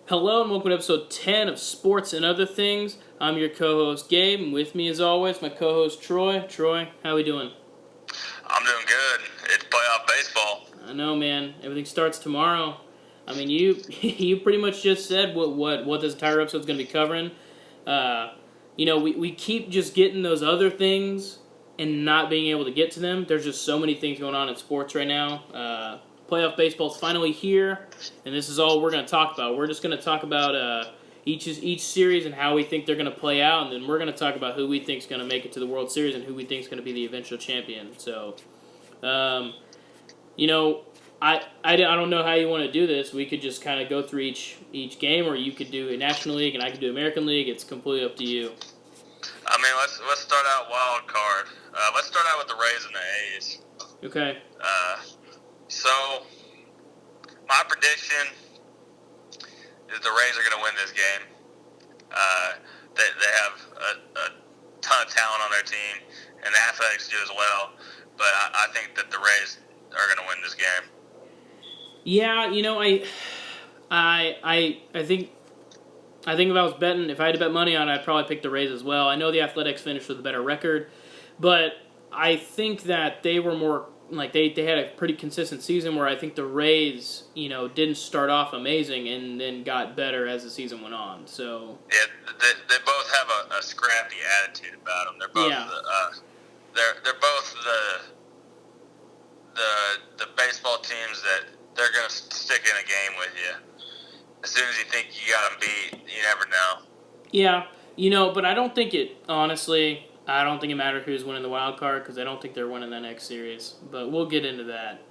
Hello and welcome to episode 10 of Sports and Other Things. I'm your co-host Gabe, and with me as always, my co-host Troy. Troy, how we doing? I'm doing good. It's playoff baseball. I know, man. Everything starts tomorrow. I mean, you you pretty much just said what this entire episode's going to be covering. We keep just getting those other things and not being able to get to them. There's just so many things going on in sports right now. Playoff baseball's finally here, and this is all we're going to talk about. We're just going to talk about each series and how we think they're going to play out, and then we're going to talk about who we think is going to make it to the World Series and who we think is going to be the eventual champion. So, I don't know how you want to do this. We could just kind of go through each game, or you could do a National League and I could do American League. It's completely up to you. I mean, let's start out wild card. Let's start out with the Rays and the A's. Okay. So my prediction is the Rays are going to win this game. They have a ton of talent on their team, and the Athletics do as well. But I think that the Rays are going to win this game. Yeah, I think if I had to bet money on it, I'd probably pick the Rays as well. I know the Athletics finished with a better record, but I think that they were more they had a pretty consistent season where I think the Rays, didn't start off amazing and then got better as the season went on. So yeah, they both have a scrappy attitude about them. They're both they're both the baseball teams that they're going to stick in a game with you. As soon as you think you got them beat, you never know. Yeah, but I don't think I don't think it matters who's winning the wild card because I don't think they're winning the next series. But we'll get into that.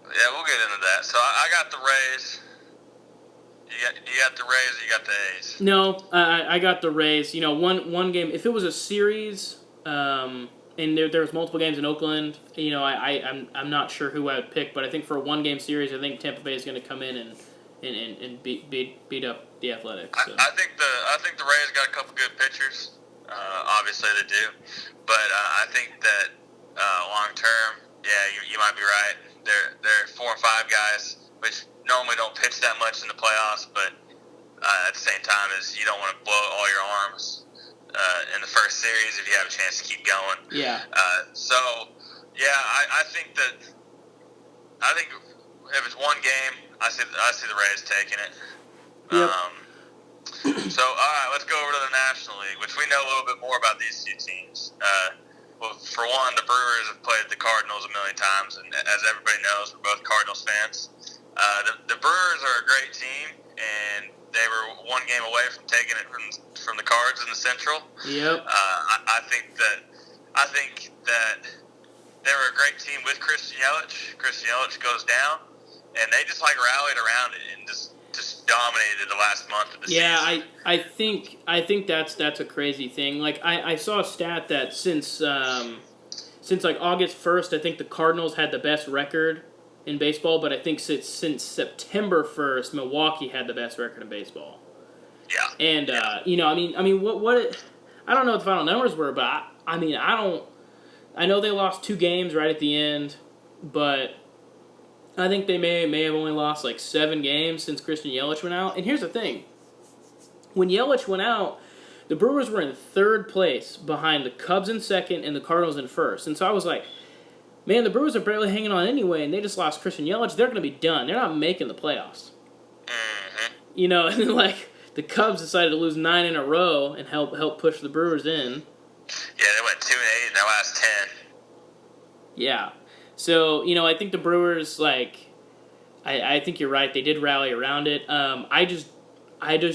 Yeah, we'll get into that. So I got the Rays. You got the Rays or you got the A's? No, I got the Rays. One game. If it was a series, and there was multiple games in Oakland, I'm not sure who I would pick. But I think for a 1-game series, I think Tampa Bay is going to come in and beat up the Athletics. So. I think the Rays got a couple good pitchers. Obviously they do, but I think that long term, yeah, you might be right. They're 4 and 5 guys, which normally don't pitch that much in the playoffs, but at the same time, is you don't want to blow all your arms in the first series if you have a chance to keep going. Yeah. I think if it's 1 game, I see the Rays taking it. Yep. So, all right, let's go over to the National League, which we know a little bit more about these two teams. Well, for one, the Brewers have played the Cardinals a million times, and as everybody knows, we're both Cardinals fans. The Brewers are a great team, and they were 1 game away from taking it from the Cards in the Central. Yep. I think that they were a great team with Christian Yelich. Christian Yelich goes down, and they just rallied around it and just dominated the last month of the season. Yeah, I think that's a crazy thing. I saw a stat that since August 1st, I think the Cardinals had the best record in baseball, but I think since September 1st, Milwaukee had the best record in baseball. Yeah. And what I don't know what the final numbers were, but I know they lost 2 games right at the end, but I think they may have only lost 7 games since Christian Yelich went out. And here's the thing. When Yelich went out, the Brewers were in 3rd place behind the Cubs in 2nd and the Cardinals in 1st. And so I was like, man, the Brewers are barely hanging on anyway, and they just lost Christian Yelich. They're going to be done. They're not making the playoffs. Mm-hmm. And then, the Cubs decided to lose 9 in a row and help push the Brewers in. Yeah, they went 2-8 in their last 10. Yeah. So, I think the Brewers, I think you're right. They did rally around it. I just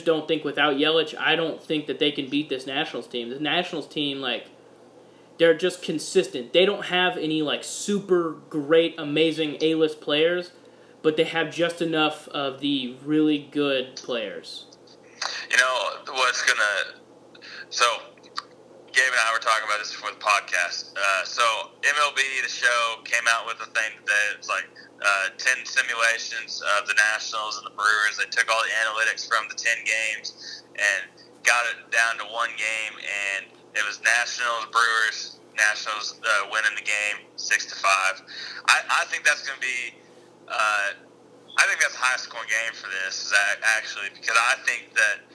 don't think without Yelich, I don't think that they can beat this Nationals team. The Nationals team, they're just consistent. They don't have any, super great, amazing A-list players, but they have just enough of the really good players. So, Gabe and I were talking about this before the podcast. So MLB, the show, came out with a thing today. It's 10 simulations of the Nationals and the Brewers. They took all the analytics from the 10 games and got it down to 1 game, and it was Nationals winning the game 6-5. I think that's going to be I think that's the highest scoring game for this, actually, because I think that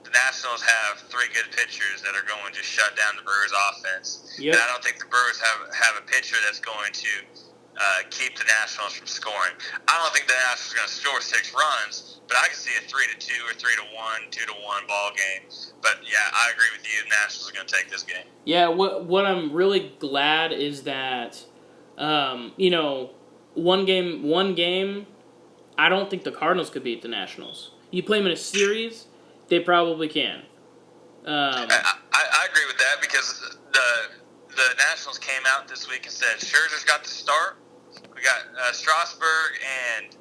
the Nationals have three good pitchers that are going to shut down the Brewers' offense. Yep. And I don't think the Brewers have a pitcher that's going to keep the Nationals from scoring. I don't think the Nationals are going to score 6 runs, but I can see a 3-2 or 3-1, 2-1 ball game. But yeah, I agree with you. The Nationals are going to take this game. Yeah, what I'm really glad is that, one game, I don't think the Cardinals could beat the Nationals. You play them in a series, they probably can. I agree with that because the Nationals came out this week and said Scherzer's got the start. We got Strasburg and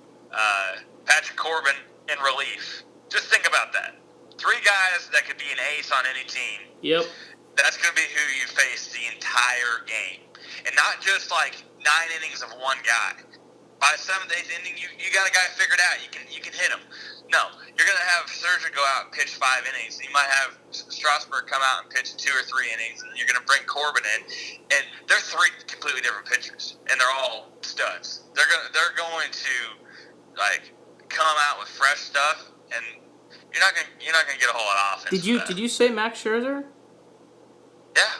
Patrick Corbin in relief. Just think about that. 3 guys that could be an ace on any team. Yep. That's going to be who you face the entire game. And not just like 9 innings of one guy. By the 7th, 8th inning, you got a guy figured out. You can hit him. No, you're going to have Scherzer go out and pitch 5 innings. You might have Strasburg come out and pitch 2 or 3 innings, and you're going to bring Corbin in. And they're 3 completely different pitchers, and they're all studs. They're going to like come out with fresh stuff, and you're not going to get a whole lot of offense. Did you say Max Scherzer? Yeah.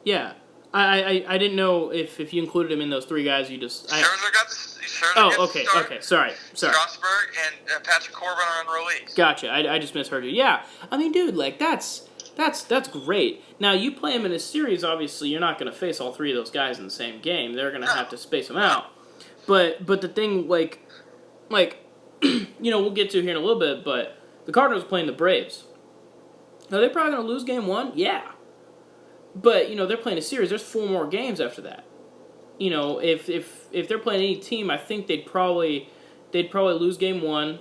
Yeah. I didn't know if you included him in those 3 guys you just... Scherzer got the okay. Sorry. Strasburg and Patrick Corbin are on release. Gotcha. I just misheard you. Yeah. I mean, dude, like, that's great. Now, you play them in a series, obviously, you're not going to face all 3 of those guys in the same game. They're going to have to space them out. But the thing, like, we'll get to here in a little bit, but the Cardinals are playing the Braves. Are they probably going to lose game 1? Yeah. But, they're playing a series. There's 4 more games after that. If they're playing any team, I think they'd probably lose game 1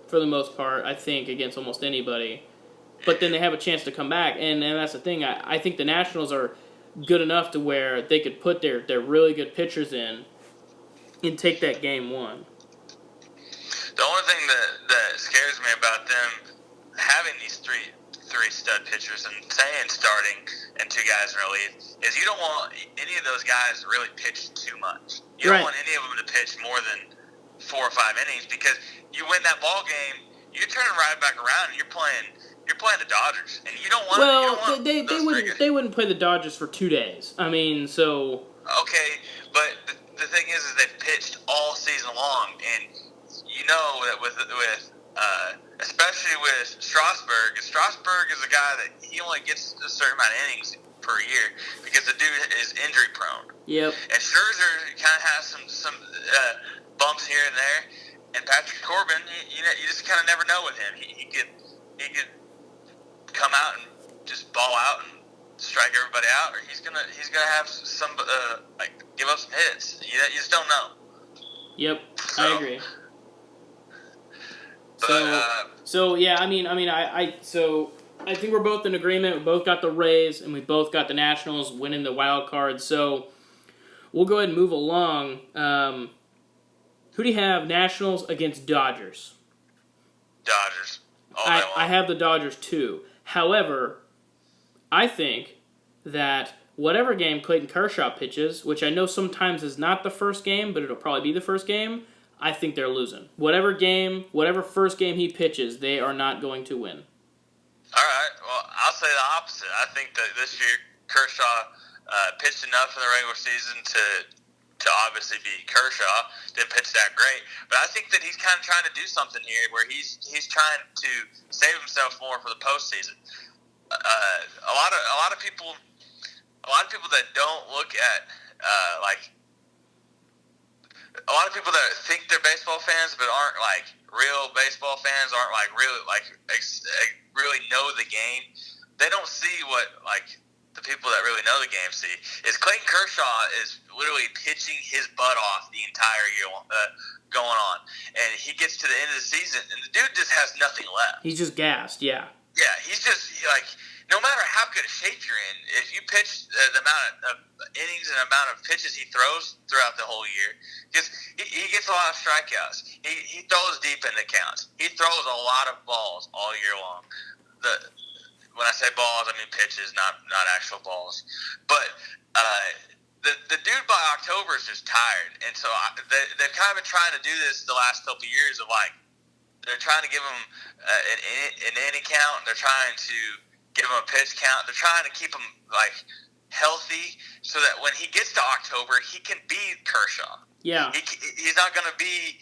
for the most part, I think, against almost anybody. But then they have a chance to come back, and that's the thing. I think the Nationals are good enough to where they could put their really good pitchers in and take that game 1. The only thing that scares me about them having these three stud pitchers and saying starting and 2 guys in relief is you don't want any of those guys to really pitch too much. You don't want any of them to pitch more than 4 or 5 innings because you win that ball game, you turn right back around and you're playing the Dodgers, and you don't want. Well, they wouldn't play the Dodgers for 2 days. I mean, so. Okay, but the thing is they've pitched all season long, and you know that with especially with Strasburg is a guy that he only gets a certain amount of innings per year because the dude is injury prone. Yep. And Scherzer kind of has some bumps here and there, and Patrick Corbin, you just kind of never know with him. He could come out and just ball out and strike everybody out, or he's gonna have some give up some hits. You just don't know. Yep, so, I agree. But, so yeah, I think we're both in agreement. We both got the Rays, and we both got the Nationals winning the wild card. So we'll go ahead and move along. Who do you have? Nationals against Dodgers. Dodgers. I have the Dodgers too. However, I think that whatever game Clayton Kershaw pitches, which I know sometimes is not the first game, but it'll probably be the first game, I think they're losing. Whatever first game he pitches, they are not going to win. All right. Well, I'll say the opposite. I think that this year Kershaw pitched enough in the regular season to obviously be Kershaw. Didn't pitch that great, but I think that he's kind of trying to do something here where he's trying to save himself more for the postseason. A lot of people that don't look at a lot of people that think they're baseball fans but aren't like real baseball fans, aren't like really really know the game. They don't see what the people that really know the game see. Is Clayton Kershaw is literally pitching his butt off the entire year going on, and he gets to the end of the season and the dude just has nothing left. He's just gassed, yeah. Yeah, he's just no matter how good a shape you're in, if you pitch the amount of innings and amount of pitches he throws throughout the whole year, because he gets a lot of strikeouts. He throws deep into counts. He throws a lot of balls all year long. When I say balls, I mean pitches, not actual balls. But the dude by October is just tired, and so they've kind of been trying to do this the last couple of years of like they're trying to give him an inning count, they're trying to give him a pitch count, they're trying to keep him like healthy so that when he gets to October, he can be Kershaw. Yeah, he's not going to be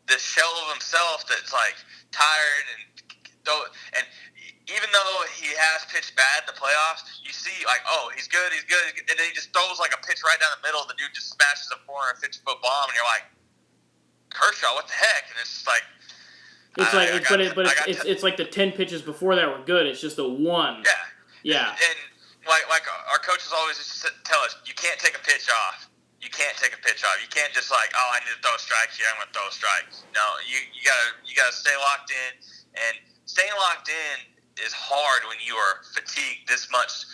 the shell of himself that's like tired and even though he has pitched bad in the playoffs, you see, like, oh, he's good, and then he just throws, like, a pitch right down the middle, the dude just smashes a 450-foot bomb, and you're like, Kershaw, what the heck? And it's just like... It's like the 10 pitches before that were good, it's just the one. Yeah. And like our coaches always used to tell us, you can't take a pitch off. You can't take a pitch off. You can't just like, oh, I need to throw a strike here, I'm going to throw a strike. No, you gotta stay locked in, and staying locked in is hard when you are fatigued this much.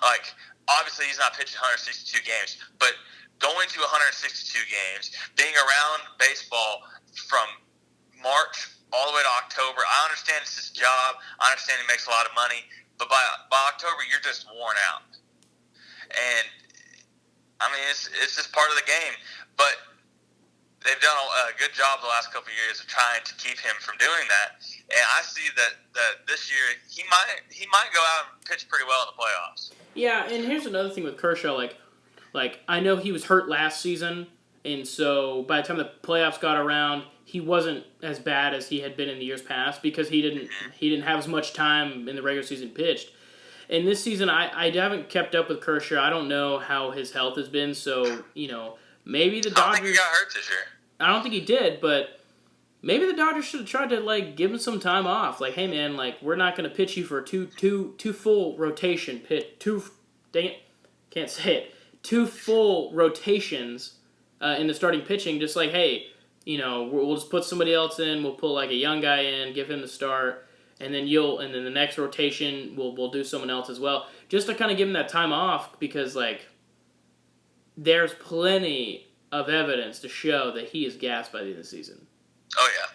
Like, obviously he's not pitching 162 games, but going to 162 games, being around baseball from March all the way to October, I understand it's his job, I understand he makes a lot of money, but by October you're just worn out. And I mean, it's just part of the game, but they've done a good job the last couple of years of trying to keep him from doing that, and I see that this year he might go out and pitch pretty well in the playoffs. Yeah, and here's another thing with Kershaw, like I know he was hurt last season, and so by the time the playoffs got around, he wasn't as bad as he had been in the years past because he didn't have as much time in the regular season pitched. And this season, I haven't kept up with Kershaw. I don't know how his health has been, so maybe the Dodgers. I don't think he got hurt this year. I don't think he did, but maybe the Dodgers should have tried to like give him some time off. Like, hey man, like we're not going to pitch you for two full rotation two full rotations in the starting pitching. Just like, hey, we'll just put somebody else in. We'll put like a young guy in, give him the start, and then the next rotation we'll do someone else as well, just to kind of give him that time off because like there's plenty of evidence to show that he is gassed by the end of the season. Oh yeah,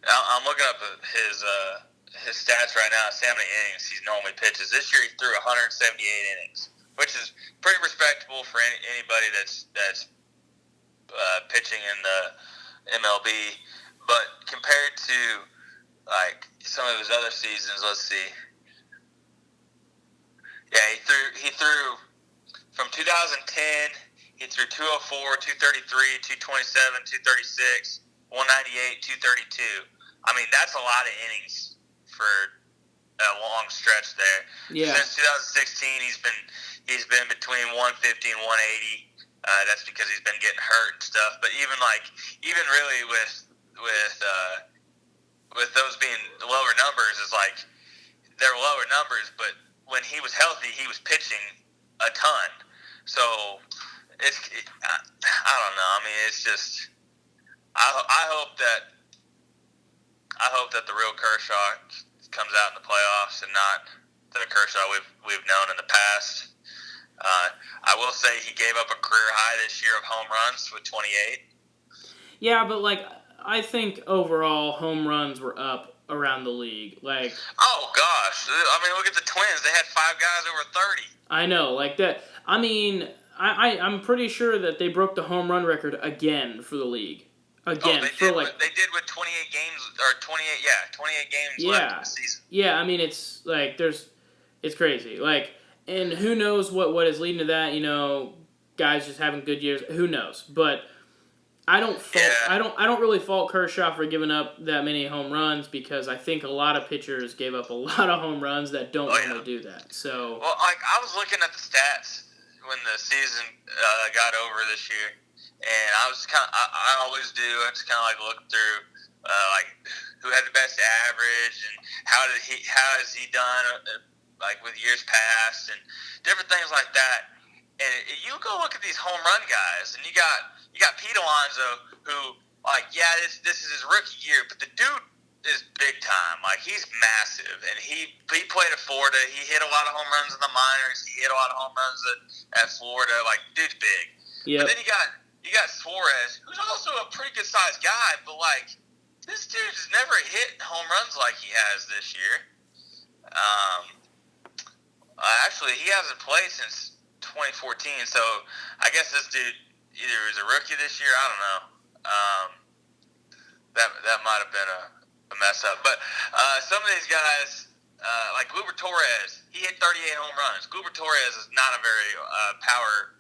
I'm looking up his stats right now. How many innings he normally pitches. This year he threw 178 innings, which is pretty respectable for anybody that's pitching in the MLB. But compared to like some of his other seasons, let's see. Yeah, he threw from 2010. He threw 204, 233, 227, 236, 198, 232. I mean, that's a lot of innings for a long stretch there. Yeah. Since 2016, he's been between 150 and 180. That's because he's been getting hurt and stuff. But even really with those being lower numbers, is like they're lower numbers. But when he was healthy, he was pitching a ton. So. I don't know. I mean, it's just. I hope that the real Kershaw comes out in the playoffs and not the Kershaw we've known in the past. I will say he gave up a career high this year of home runs with 28. Yeah, but like I think overall home runs were up around the league. Like. Oh gosh! I mean, look at the Twins. They had 5 guys over 30. I know, like that. I mean. I'm pretty sure that they broke the home run record again for the league. Again, they did with 28 games or 28 games left in the season. Yeah, I mean it's like it's crazy. Like, and who knows what is leading to that? Guys just having good years. Who knows? But I don't really fault Kershaw for giving up that many home runs because I think a lot of pitchers gave up a lot of home runs that don't want to do that. So well, like I was looking at the stats when the season got over this year, and I was I always do. I just kind of like look through like who had the best average and how has he done like with years past and different things like that. And you go look at these home run guys, and you got Pete Alonso, who like this is his rookie year, but the dude is big time. Like he's massive, and he played at Florida. He hit a lot of home runs in the minors. He hit a lot of home runs at Florida. Like dude's big. Yeah. But then you got Suarez, who's also a pretty good sized guy, but like this dude has never hit home runs like he has this year. Actually, he hasn't played since 2014. So I guess this dude either is a rookie this year. I don't know. That might have been a mess up. But some of these guys, like Gleyber Torres, he hit 38 home runs. Gleyber Torres is not a very power.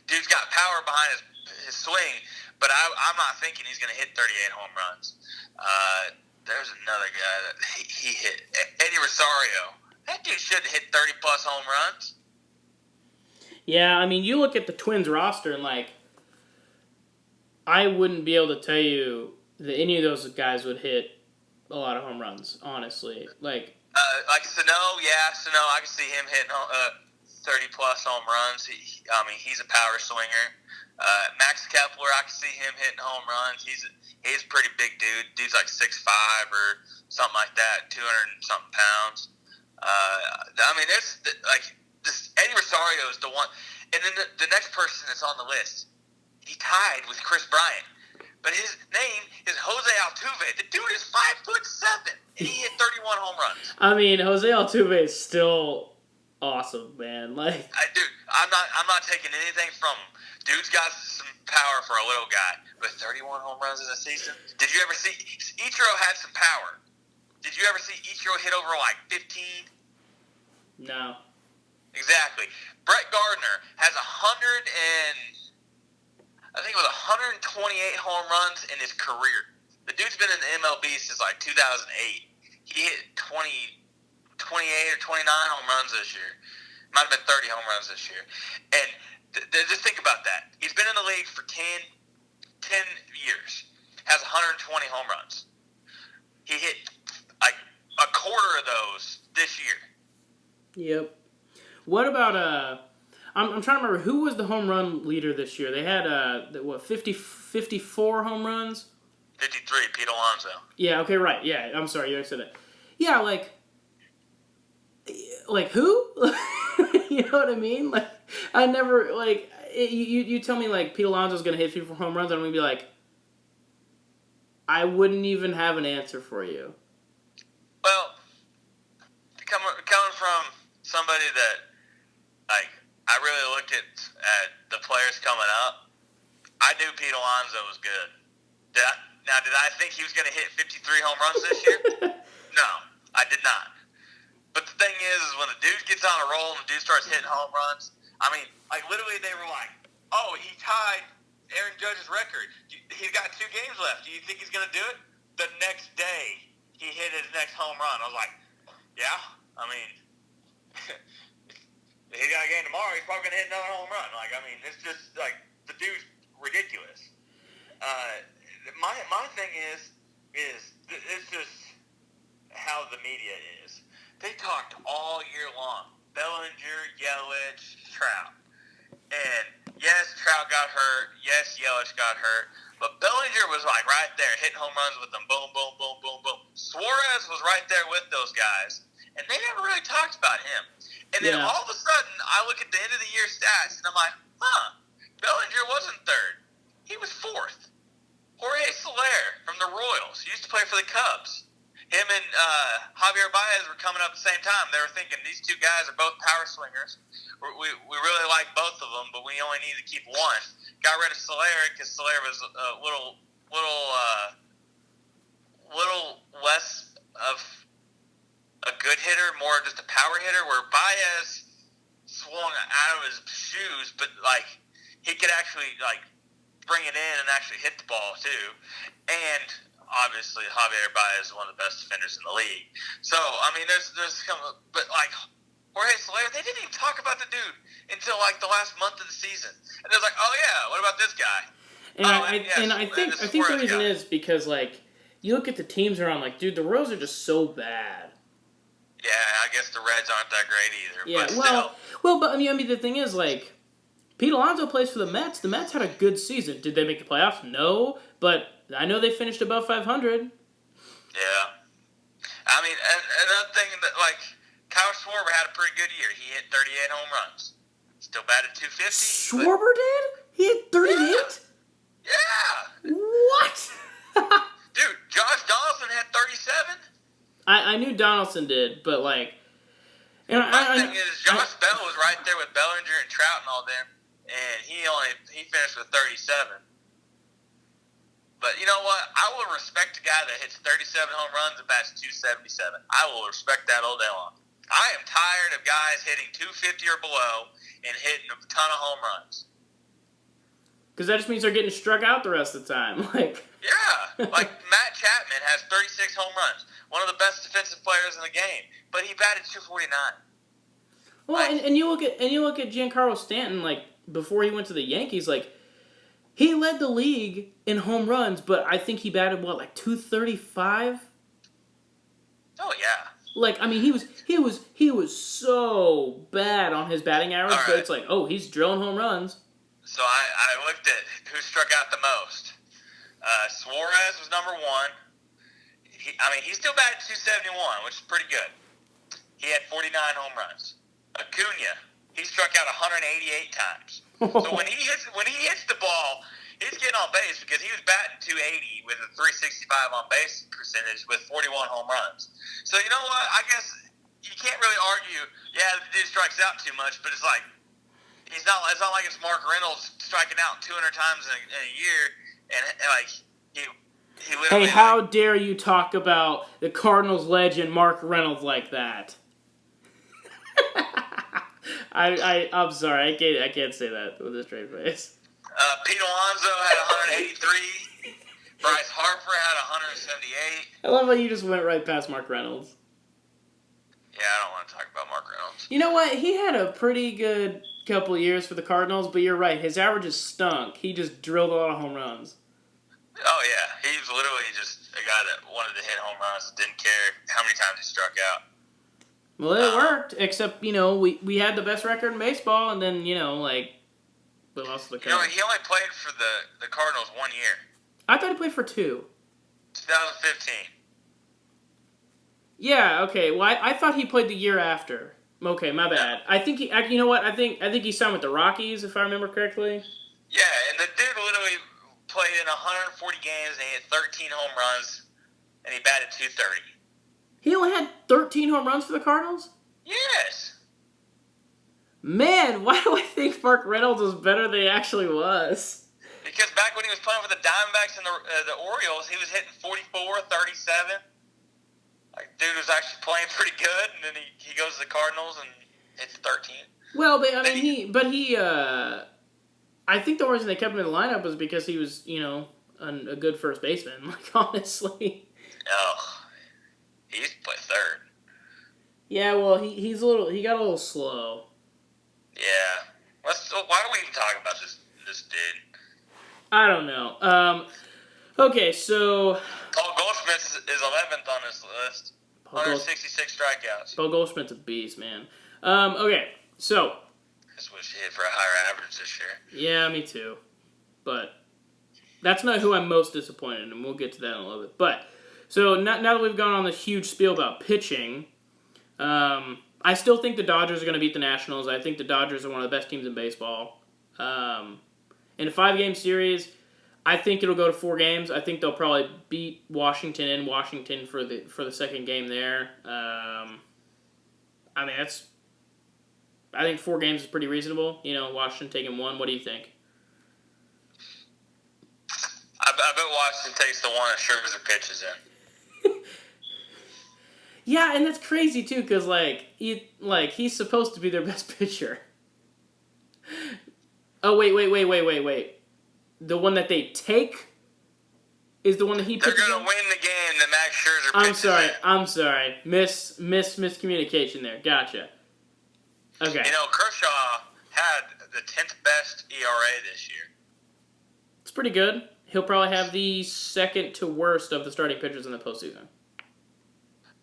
Dude's got power behind his swing, but I'm not thinking he's going to hit 38 home runs. There's another guy that he hit, Eddie Rosario. That dude should have hit 30 plus home runs. Yeah, I mean, you look at the Twins roster and I wouldn't be able to tell you that any of those guys would hit a lot of home runs. Honestly, like Sano, I can see him hitting 30 plus home runs. He's a power swinger. Max Kepler, I can see him hitting home runs. He's a pretty big dude. Dude's like 6'5" or something like that, 200 and something pounds. There's this Eddie Rosario is the one, and then the next person that's on the list, he tied with Chris Bryant, but his name is Jose Altuve. The dude is 5'7", and he hit 31 home runs. I mean, Jose Altuve is still awesome, man. I'm not taking anything from him. Dude's got some power for a little guy, but 31 home runs in a season. Did you ever see Ichiro had some power? Did you ever see Ichiro hit over 15? No. Exactly. Brett Gardner has 128 home runs in his career. The dude's been in the MLB since 2008. He hit 28 or 29 home runs this year. Might have been 30 home runs this year. And just think about that. He's been in the league for 10 years. Has 120 home runs. He hit a quarter of those this year. Yep. What about I'm trying to remember who was the home run leader this year. They had 54 home runs. 53, Pete Alonso. Yeah. Okay. Right. Yeah. I'm sorry. You said that. Yeah. Like who? You know what I mean? I never you tell me Pete Alonso's gonna hit 54 home runs, and I'm gonna be like, I wouldn't even have an answer for you. Well, coming from somebody that I really looked at the players coming up, I knew Pete Alonso was good. Did I think he was going to hit 53 home runs this year? No, I did not. But the thing is when the dude gets on a roll and the dude starts hitting home runs, literally they were oh, he tied Aaron Judge's record. He's got 2 games left. Do you think he's going to do it? The next day, he hit his next home run. I was like, yeah, he's got a game tomorrow. He's probably going to hit another home run. It's just the dude's ridiculous. My thing is it's just how the media is. They talked all year long. Bellinger, Yelich, Trout. And yes, Trout got hurt. Yes, Yelich got hurt. But Bellinger was right there, hitting home runs with them. Boom, boom, boom, boom, boom. Suarez was right there with those guys. And they never really talked about him. And then all of a sudden, I look at the end of the year stats, and I'm like, Bellinger wasn't third. He was fourth. Jorge Soler from the Royals. He used to play for the Cubs. Him and Javier Baez were coming up at the same time. They were thinking these 2 guys are both power swingers. We really like both of them, but we only need to keep one. Got rid of Soler because Soler was a little less of a good hitter, more just a power hitter, where Baez swung out of his shoes, but he could actually bring it in and actually hit the ball too. And obviously Javier Baez is one of the best defenders in the league. So there's but Jorge Soler, they didn't even talk about the dude until the last month of the season. And they're like, oh yeah, what about this guy? And I think the reason is because you look at the teams around, dude, the Royals are just so bad. Yeah, I guess the Reds aren't that great either. Yeah, but but the thing is, Pete Alonso plays for the Mets. The Mets had a good season. Did they make the playoffs? No, but I know they finished above 500. Yeah. Another thing that, Kyle Schwarber had a pretty good year. He hit 38 home runs. Still batted .250. Schwarber did? He hit 38? Yeah. What? Dude, Josh Donaldson had 37. I knew Donaldson did, but And My thing is, Josh Bell was right there with Bellinger and Trout and all them, and he finished with 37. But you know what? I will respect a guy that hits 37 home runs and bats 277. I will respect that all day long. I am tired of guys hitting 250 or below and hitting a ton of home runs. Because that just means they're getting struck out the rest of the time. Yeah, like Matt Chapman has 36 home runs, one of the best defensive players in the game, but he batted 249. Well, and you look at Giancarlo Stanton, like before he went to the Yankees, like he led the league in home runs, but I think he batted like 235. Oh yeah. Like, I mean, he was so bad on his batting average, but it's like, oh, he's drilling home runs. So I looked at who struck out the most. Suarez was number one. He still batted 271, which is pretty good. He had 49 home runs. Acuna, he struck out 188 times. So when he hits the ball, he's getting on base because he was batting 280 with a 365 on base percentage with 41 home runs. So you know what? I guess you can't really argue. Yeah, the dude strikes out too much, but it's like it's not like it's Mark Reynolds striking out 200 times in a year, and like he literally. Hey, how dare you talk about the Cardinals legend Mark Reynolds like that? I'm sorry, I can't say that with a straight face. Pete Alonso had 183. Bryce Harper had 178. I love how you just went right past Mark Reynolds. Yeah, I don't want to talk about Mark Reynolds. You know what? He had a pretty good couple of years for the Cardinals, but you're right. His averages stunk. He just drilled a lot of home runs. Oh, yeah. He was literally just a guy that wanted to hit home runs and didn't care how many times he struck out. Well, it worked, except, we had the best record in baseball, and then, we lost the Cardinals. He only played for the Cardinals 1 year. I thought he played for 2. 2015. Yeah, okay. Well, I thought he played the year after. Okay, my bad. I think you know what? I think he signed with the Rockies, if I remember correctly. Yeah, and the dude literally played in 140 games, and he had 13 home runs, and he batted 230. He only had 13 home runs for the Cardinals? Yes. Man, why do I think Mark Reynolds was better than he actually was? Because back when he was playing for the Diamondbacks and the Orioles, he was hitting 44, 37. Like, dude was actually playing pretty good, and then he goes to the Cardinals and hits 13. Well, but, I think the reason they kept him in the lineup was because he was, a good first baseman, like, honestly. Oh, he used to play third. Yeah, well, he got a little slow. Yeah. Why don't we even talk about this dude? I don't know. Okay, so Paul Goldschmidt is 11th on this list. 166 strikeouts. Paul Goldschmidt's a beast, man. Okay, so I just wish he hit for a higher average this year. Yeah, me too. But that's not who I'm most disappointed in, and we'll get to that in a little bit. But so now that we've gone on this huge spiel about pitching, I still think the Dodgers are going to beat the Nationals. I think the Dodgers are one of the best teams in baseball. In a 5-game series, I think it'll go to 4 games. I think they'll probably beat Washington in Washington for the second game there. I think 4 games is pretty reasonable. Washington taking 1. What do you think? I bet Washington takes the one that Scherzer pitches in. Yeah, and that's crazy too, because he's supposed to be their best pitcher. Oh wait. The one that they take is the one that he pitches. They're gonna win the game that Max Scherzer pitches in. I'm sorry. Miscommunication there. Gotcha. Okay. Kershaw had the 10th best ERA this year. It's pretty good. He'll probably have the second to worst of the starting pitchers in the postseason.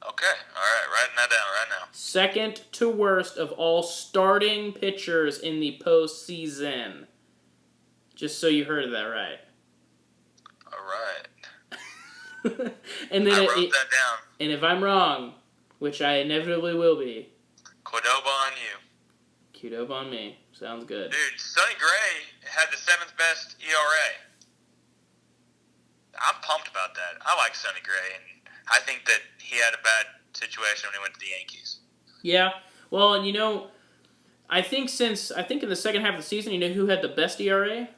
Okay, all right, writing that down right now. Second to worst of all starting pitchers in the postseason. Just so you heard that right. All right. And then I wrote that down. And if I'm wrong, which I inevitably will be, Cordoba on you. Qdoba on me. Sounds good. Dude, Sonny Gray had the 7th best ERA. I'm pumped about that. I like Sonny Gray, and I think that he had a bad situation when he went to the Yankees. Yeah. Well, and I think in the second half of the season, you know who had the best ERA?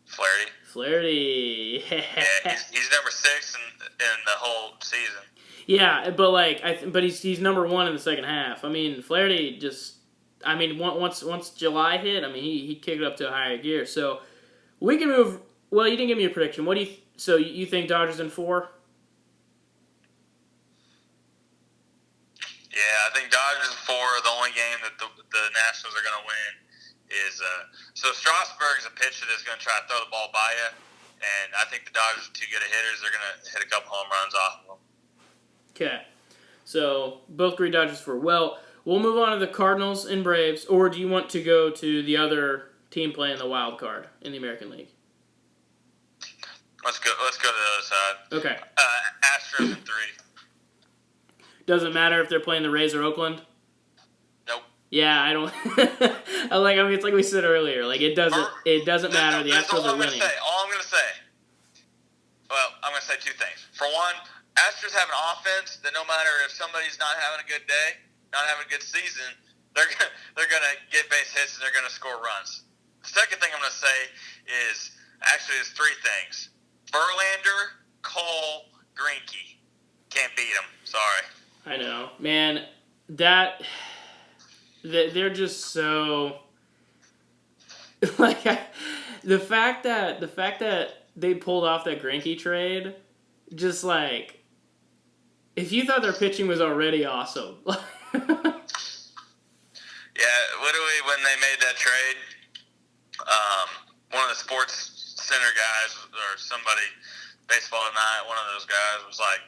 Flaherty. Flaherty. Yeah, he's number 6 in the whole season. Yeah, but he's number 1 in the second half. I mean, Flaherty just, I mean, once July hit, I mean, he kicked it up to a higher gear. So we can move. Well, you didn't give me a prediction. What do you? So you think Dodgers in 4? Yeah, I think Dodgers in 4. The only game that the Nationals are going to win is so Strasburg is a pitcher that's going to try to throw the ball by you, and I think the Dodgers are too good at hitters. They're going to hit a couple home runs off of them. Okay, so both agree Dodgers for. Well, we'll move on to the Cardinals and Braves, or do you want to go to the other team playing the wild card in the American League? Let's go to the other side. Okay. Astros in 3. Doesn't matter if they're playing the Rays or Oakland? Nope. Yeah, I don't. I mean, it's like we said earlier. Like it doesn't matter. The Astros are winning. All I'm gonna say. Well, I'm gonna say 2 things. For one, Astros have an offense that no matter if somebody's not having a good day, not having a good season, they're gonna get base hits and they're gonna score runs. The second thing I'm gonna say is actually there's 3 things: Verlander, Cole, Greinke. Can't beat them. Sorry. I know, man. They're just so like the fact that they pulled off that Greinke trade, just like if you thought their pitching was already awesome. Yeah, literally when they made that trade, one of the Sports Center guys or somebody, Baseball Tonight, one of those guys was like,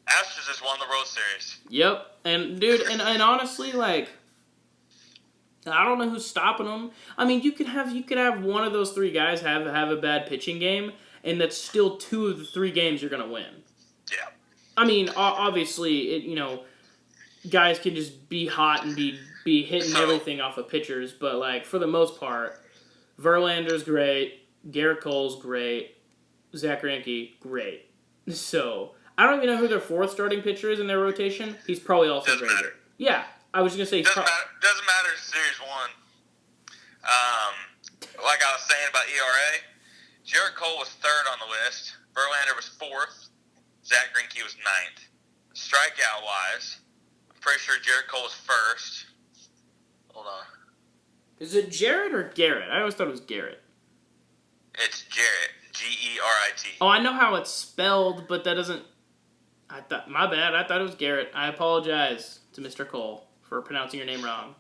Astros just won the World Series. Yep, and dude, and honestly, like, I don't know who's stopping them. I mean, you could have one of those 3 guys have a bad pitching game, and that's still 2 of the 3 games you're gonna win. Yeah. I mean, obviously, guys can just be hot and be hitting everything off of pitchers, but like for the most part, Verlander's great, Garrett Cole's great, Zach Greinke great. So I don't even know who their 4th starting pitcher is in their rotation. He's probably also Doesn't great. matter. Yeah, I was just gonna say. Doesn't matter in Series 1. Like I was saying about ERA, Garrett Cole was 3rd on the list. Verlander was 4th. Zach Greinke was 9th. Strikeout wise, I'm pretty sure Garrett Cole was 1st. Hold on. Is it Jared or Garrett? I always thought it was Garrett. It's Jarrett. G-E-R-I-T. Oh, I know how it's spelled, but that doesn't. My bad. I thought it was Garrett. I apologize to Mr. Cole for pronouncing your name wrong.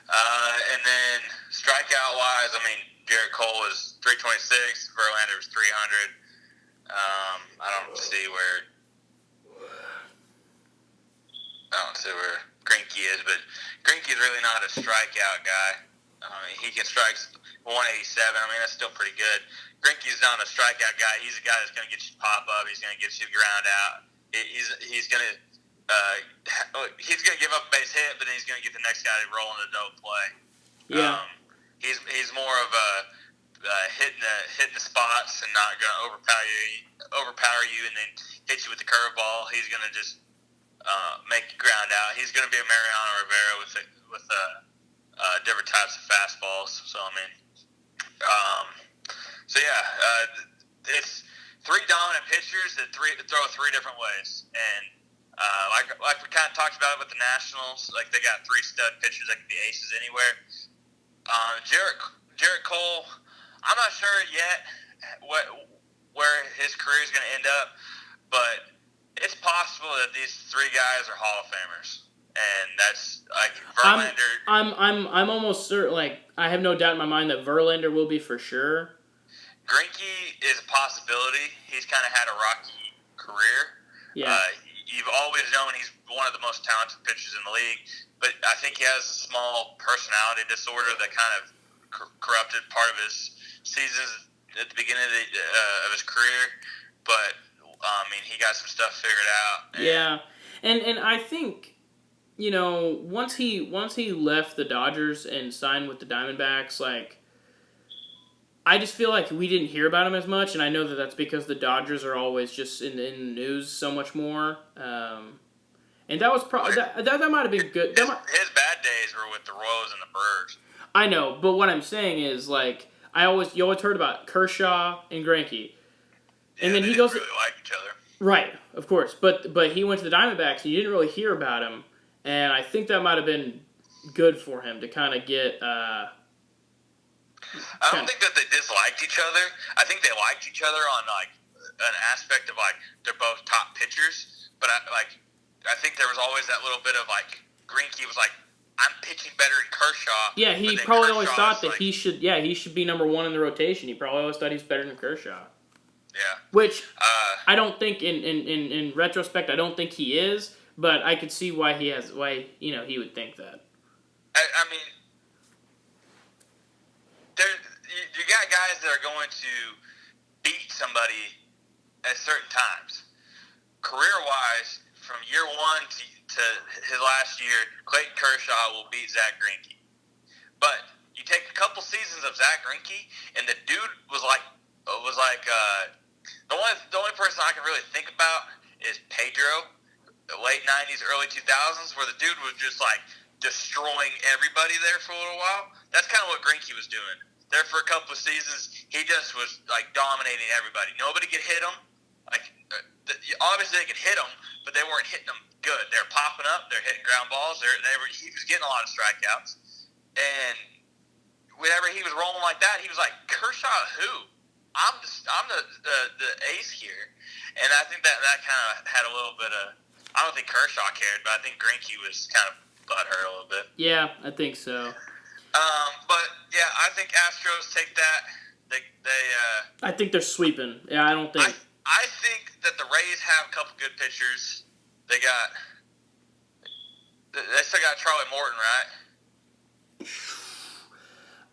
And then strikeout wise, I mean, Garrett Cole was 326. Verlander was 300. I don't see where Greinke is, but Greinke is really not a strikeout guy. He can strike 187. I mean, that's still pretty good. Greinke's not a strikeout guy. He's a guy that's going to get you pop up. He's going to get you ground out. He's going to give up a base hit, but then he's going to get the next guy to roll in the dope play. Yeah. He's more of a hitting the spots and not going to overpower you and then hit you with the curveball. He's going to just make you ground out. He's going to be a Mariano Rivera with different types of fastballs. So I mean, it's 3 dominant pitchers that throw 3 different ways, and like we kind of talked about it with the Nationals, like they got 3 stud pitchers that can be aces anywhere. Garrett Cole, I'm not sure yet where his career is going to end up, but it's possible that these 3 guys are Hall of Famers, and that's like Verlander. I'm almost certain. Like I have no doubt in my mind that Verlander will be for sure. Greinke is a possibility. He's kind of had a rocky career. Yeah. You've always known he's one of the most talented pitchers in the league, but I think he has a small personality disorder that kind of corrupted part of his seasons at the beginning of his career. But I mean, he got some stuff figured out. Yeah, and I think once he left the Dodgers and signed with the Diamondbacks, like. I just feel like we didn't hear about him as much, and I know that that's because the Dodgers are always just in the news so much more. And And that was probably that might have been good. His bad days were with the Royals and the Brewers. I know, but what I'm saying is like you always heard about Kershaw and Greinke, Yeah, and then they he didn't goes really like each other. right, of course, but he went to the Diamondbacks, and you didn't really hear about him, and I think that might have been good for him to kind of get. I don't think that they disliked each other. I think they liked each other on like an aspect of like they're both top pitchers, but I think there was always that little bit of like Greinke was like, I'm pitching better than Kershaw. Yeah, he probably always thought that he should be number one in the rotation. He probably always thought he's better than Kershaw. Yeah. Which I don't think in retrospect I don't think he is, but I could see why he would think that. I mean, you got guys that are going to beat somebody at certain times. Career-wise, from year one to his last year, Clayton Kershaw will beat Zach Greinke. But you take a couple seasons of Zach Greinke, and the dude was like the only person I can really think about is Pedro, the late '90s, early 2000s, where the dude was just like destroying everybody there for a little while. That's kind of what Greinke was doing. There for a couple of seasons, he just was like dominating everybody. Nobody could hit him. Like obviously they could hit him, but they weren't hitting him good. They're popping up. They're hitting ground balls. He was getting a lot of strikeouts, and whenever he was rolling like that, he was like, Kershaw, who? I'm the ace here, and I think that kind of had a little bit of. I don't think Kershaw cared, but I think Greinke was kind of butthurt a little bit. Yeah, I think so. But yeah, I think Astros take that. I think they're sweeping. Yeah, I don't think. I think that the Rays have a couple good pitchers. They still got Charlie Morton, right?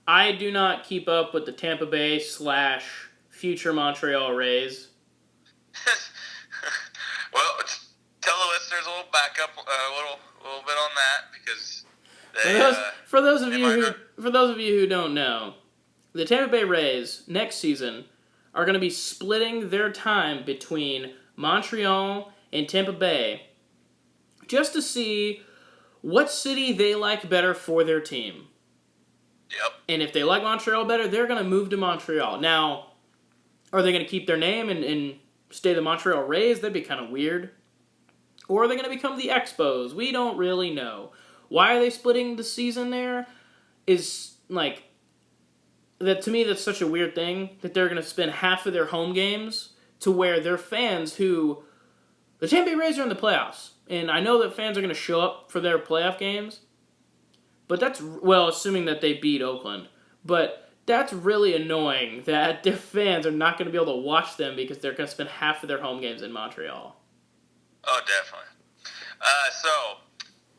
I do not keep up with the Tampa Bay / future Montreal Rays. Well, tell the listeners a little backup, a little bit on that because for those of you who don't know, the Tampa Bay Rays next season are going to be splitting their time between Montreal and Tampa Bay just to see what city they like better for their team. Yep. And if they like Montreal better, they're going to move to Montreal. Now, are they going to keep their name and stay the Montreal Rays? That'd be kind of weird. Or are they going to become the Expos? We don't really know. Why are they splitting the season there? Is like that to me. That's such a weird thing that they're going to spend half of their home games to where their fans who the Tampa Bay Rays are in the playoffs, and I know that fans are going to show up for their playoff games. But that's, well, assuming that they beat Oakland. But that's really annoying that their fans are not going to be able to watch them because they're going to spend half of their home games in Montreal. Oh, definitely. So,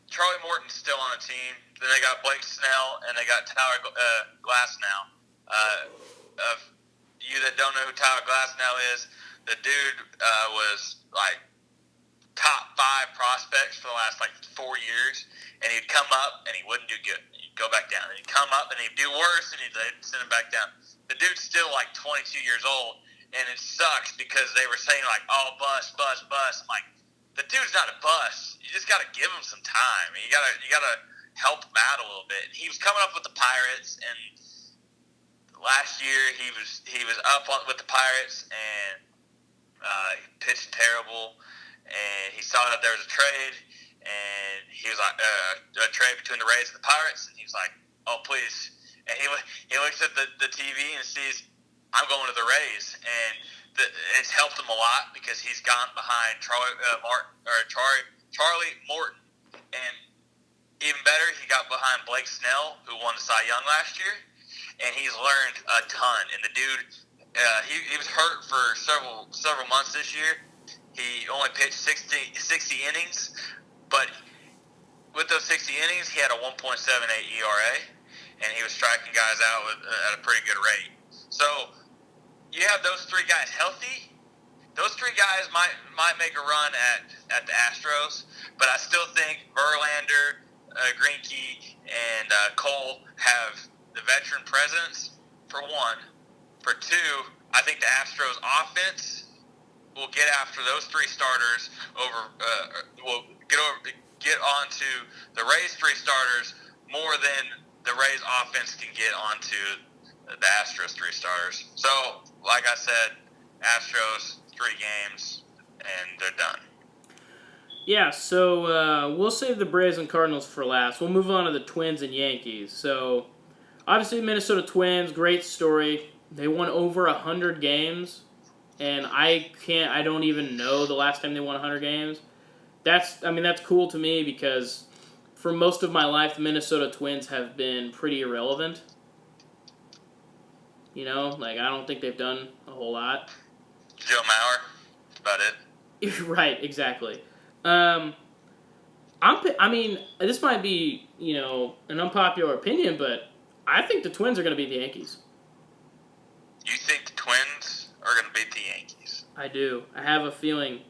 Charlie Morton's still on the team. Then they got Blake Snell, and they got Tyler Glasnow. Of you that don't know who Tyler Glasnow is, the dude was like top 5 prospects for the last like 4 years, and he'd come up and he wouldn't do good. He'd go back down, and he'd come up and he'd do worse, and they'd send him back down. The dude's still like 22 years old, and it sucks because they were saying like, oh, bust. I'm like, the dude's not a bust. You just got to give him some time. You gotta help him out a little bit. And he was coming up with the Pirates, and last year he was up with the Pirates, and he pitched terrible. And he saw that there was a trade, and he was like, a trade between the Rays and the Pirates, and he was like, oh, please. And he looks at the TV and sees, I'm going to the Rays, and it's helped him a lot because he's gone behind Charlie Morton, and even better, he got behind Blake Snell, who won the Cy Young last year, and he's learned a ton. And the dude, he was hurt for several months this year. He only pitched 60 innings, but with those 60 innings, he had a 1.78 ERA, and he was striking guys out at a pretty good rate. So you have those 3 guys healthy. Those 3 guys might make a run at the Astros, but I still think Verlander, Greinke, and Cole have the veteran presence, for one. For 2, I think the Astros offense will get after those 3 starters will get onto the Rays 3 starters more than the Rays offense can get onto the Astros 3 starters. So, like I said, Astros 3 games and they're done. Yeah, so we'll save the Braves and Cardinals for last. We'll move on to the Twins and Yankees. So, obviously, Minnesota Twins, great story. They won over 100 games, and I don't even know the last time they won 100 games. That's cool to me because for most of my life, the Minnesota Twins have been pretty irrelevant. You know, like, I don't think they've done a whole lot. Joe Mauer, that's about it. Right, exactly. This might be, an unpopular opinion, but I think the Twins are going to beat the Yankees. You think the Twins are going to beat the Yankees? I do. I have a feeling.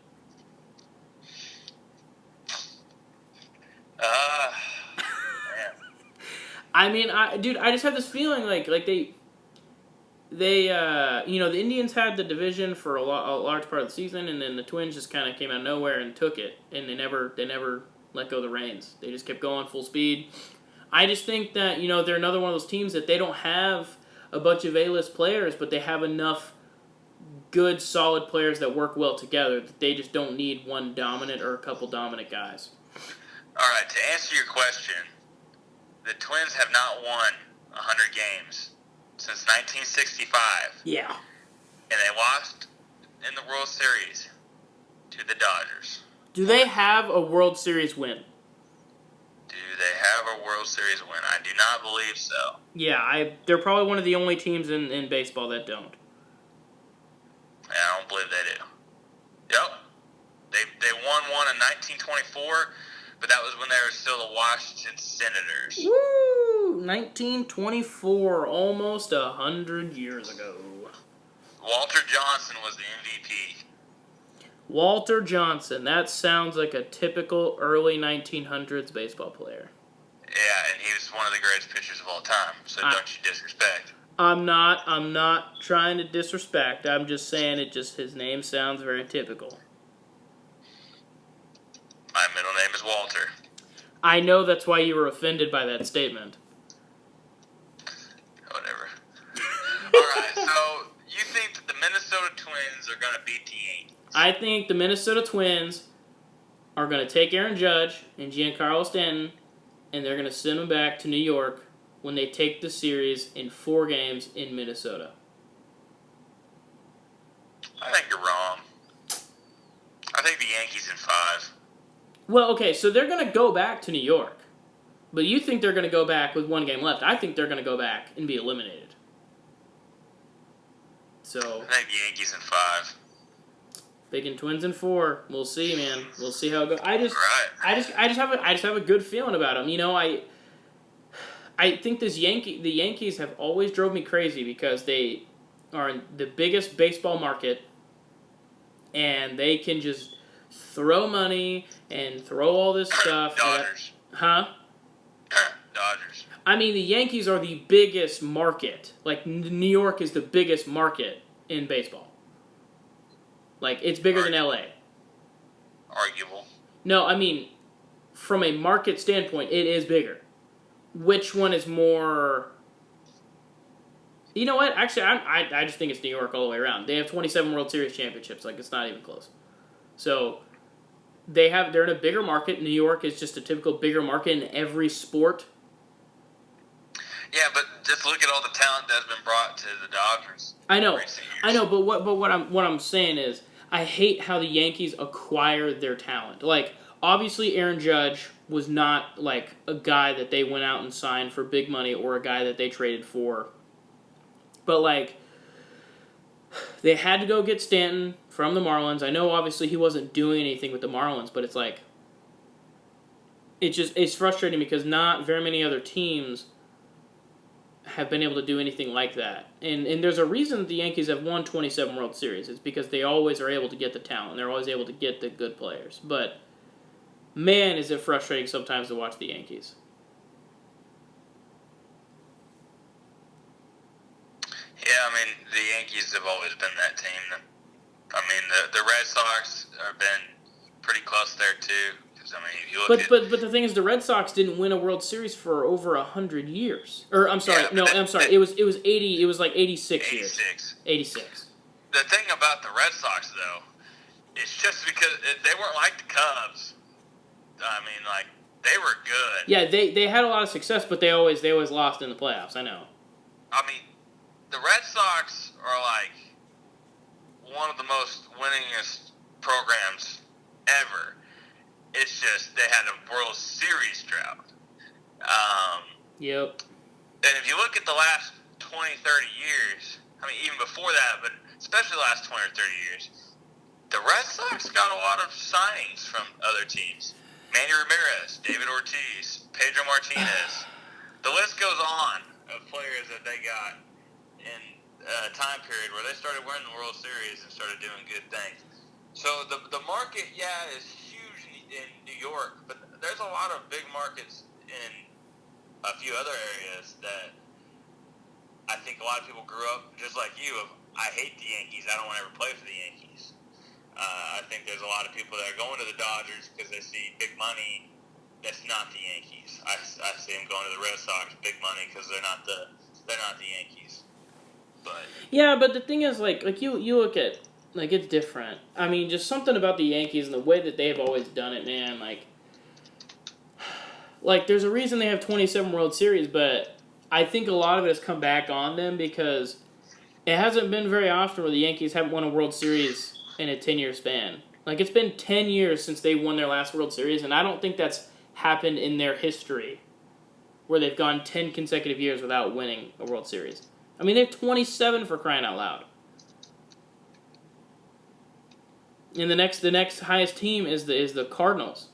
Man. I just have this feeling like they the Indians had the division for a large part of the season, and then the Twins just kind of came out of nowhere and took it, and they never let go of the reins. They just kept going full speed. I just think that they're another one of those teams that they don't have a bunch of A-list players, but they have enough good, solid players that work well together that they just don't need one dominant or a couple dominant guys. All right, to answer your question, the Twins have not won 100 games since 1965. Yeah. And they lost in the World Series to the Dodgers. Do they have a World Series win? Do they have a World Series win? I do not believe so. Yeah, they're probably one of the only teams in baseball that don't. Yeah, I don't believe they do. Yep. They won one in 1924, but that was when they were still the Washington Senators. Woo! 1924, almost 100 years ago. Walter Johnson was the MVP. Walter Johnson. That sounds like a typical early 1900s baseball player. Yeah, and he was one of the greatest pitchers of all time, so don't you disrespect. I'm not trying to disrespect. I'm just saying his name sounds very typical. My middle name is Walter. I know that's why you were offended by that statement. Whatever. Alright, so you think that the Minnesota Twins are going to beat the Yankees? I think the Minnesota Twins are going to take Aaron Judge and Giancarlo Stanton, and they're going to send them back to New York when they take the series in 4 games in Minnesota. I think you're wrong. I think the Yankees in 5. Well, okay, so they're going to go back to New York. But you think they're going to go back with 1 game left. I think they're going to go back and be eliminated. So I think the Yankees in 5. Picking Twins in 4. We'll see, man. We'll see how it goes. I just have a good feeling about them. I think the Yankees have always drove me crazy because they are in the biggest baseball market, and they can just throw money and throw all this stuff. Dodgers. Dodgers. I mean, the Yankees are the biggest market. Like, New York is the biggest market in baseball. Like, it's bigger than LA. Arguable. No, I mean, from a market standpoint, it is bigger. Which one is more... You know what? Actually, I just think it's New York all the way around. They have 27 World Series championships. Like, it's not even close. So, they're in a bigger market. New York is just a typical bigger market in every sport. Yeah, but just look at all the talent that's been brought to the Dodgers. I know, but what I'm saying is, I hate how the Yankees acquire their talent. Like, obviously, Aaron Judge was not like a guy that they went out and signed for big money or a guy that they traded for. But like, they had to go get Stanton from the Marlins. I know, obviously, he wasn't doing anything with the Marlins, but it's like, it's frustrating because not very many other teams have been able to do anything like that. And there's a reason that the Yankees have won 27 World Series. It's because they always are able to get the talent. They're always able to get the good players. But, man, is it frustrating sometimes to watch the Yankees. Yeah, I mean, the Yankees have always been that team. I mean, the Red Sox have been pretty close there, too, because I mean, if you look But the thing is, the Red Sox didn't win a World Series for over 100 years. Or I'm sorry, yeah, I'm sorry. It was 80. It was like 86 years. 86. 86. The thing about the Red Sox, though, it's just because they weren't like the Cubs. I mean, like, they were good. Yeah, they had a lot of success, but they always lost in the playoffs. I know. I mean, the Red Sox are like one of the most winningest programs ever. It's just they had a World Series drought. Yep. And if you look at the last 20, 30 years, I mean, even before that, but especially the last 20 or 30 years, the Red Sox got a lot of signings from other teams. Manny Ramirez, David Ortiz, Pedro Martinez. The list goes on of players that they got in a time period where they started winning the World Series and started doing good things. So the market, yeah, is huge in New York, but there's a lot of big markets in a few other areas that I think a lot of people grew up just like you. I hate the Yankees. I don't want to ever play for the Yankees. I think there's a lot of people that are going to the Dodgers because they see big money. That's not the Yankees. I see them going to the Red Sox, big money, because they're not the Yankees. But yeah, but the thing is, like you look at, like, it's different. I mean, just something about the Yankees and the way that they've always done it, man. Like there's a reason they have 27 World Series, but I think a lot of it has come back on them because it hasn't been very often where the Yankees haven't won a World Series in a 10-year span. Like, it's been 10 years since they won their last World Series, and I don't think that's happened in their history where they've gone 10 consecutive years without winning a World Series. I mean, they have 27 for crying out loud. And the next highest team is the Cardinals,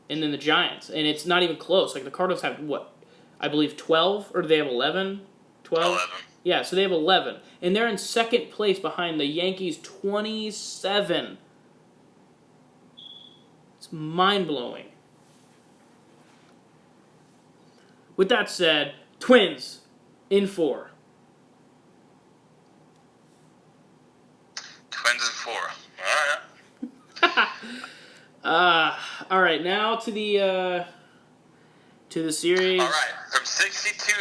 and then the Giants, and it's not even close. Like, the Cardinals have, what, I believe 12, or do they have 11? 12? 11. Yeah, so they have 11. And they're in second place behind the Yankees' 27. It's mind-blowing. With that said, Twins in 4. Twins in 4. All right. All right, now to the series. All right. From 62,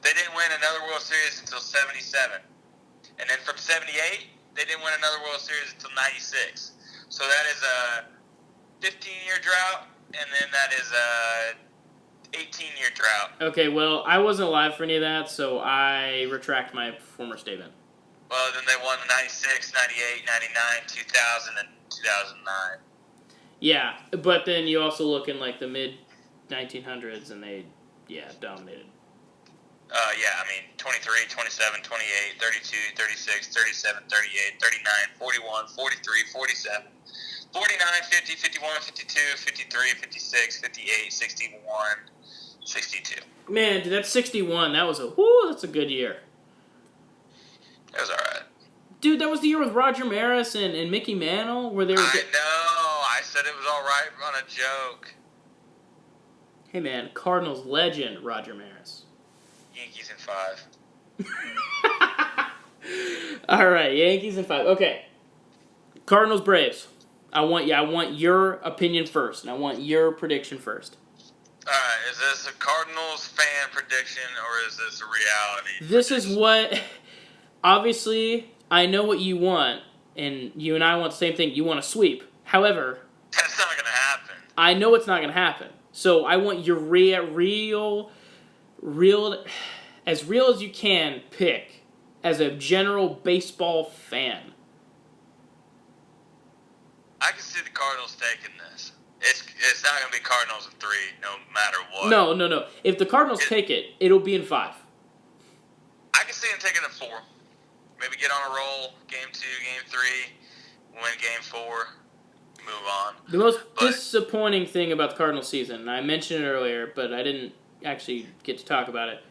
they didn't win another World Series until 77. And then from 78, they didn't win another World Series until 96. So that is a 15-year drought, and then that is a 18-year drought. Okay, well, I wasn't alive for any of that, so I retract my former statement. Well, then they won 96, 98, 99, 2000, and 2009. Yeah, but then you also look in, like, the mid-1900s, and they, dominated. Yeah, I mean, 23, 27, 28, 32, 36, 37, 38, 39, 41, 43, 47, 49, 50, 51, 52, 53, 56, 58, 61, 62. Man, dude, that's 61. That's a good year. It was alright. Dude, that was the year with Roger Maris and Mickey Mantle, where they were... I know. I said it was alright on a joke. Hey, man, Cardinals legend, Roger Maris. Yankees in 5. All right, Yankees in 5. Okay. Cardinals Braves. I want your opinion first, and I want your prediction first. All right, is this a Cardinals fan prediction or is this a reality? This is what... Obviously, I know what you want, and you and I want the same thing. You want a sweep. However... That's not going to happen. I know it's not going to happen. So I want your real, as real as you can pick as a general baseball fan. I can see the Cardinals taking this. It's not going to be Cardinals in 3, no matter what. No. If the Cardinals take it, it'll be in 5. I can see them taking it 4. Maybe get on a roll. Game 2, Game 3, win Game 4, move on. The most disappointing thing about the Cardinals season, and I mentioned it earlier, but I didn't actually get to talk about it,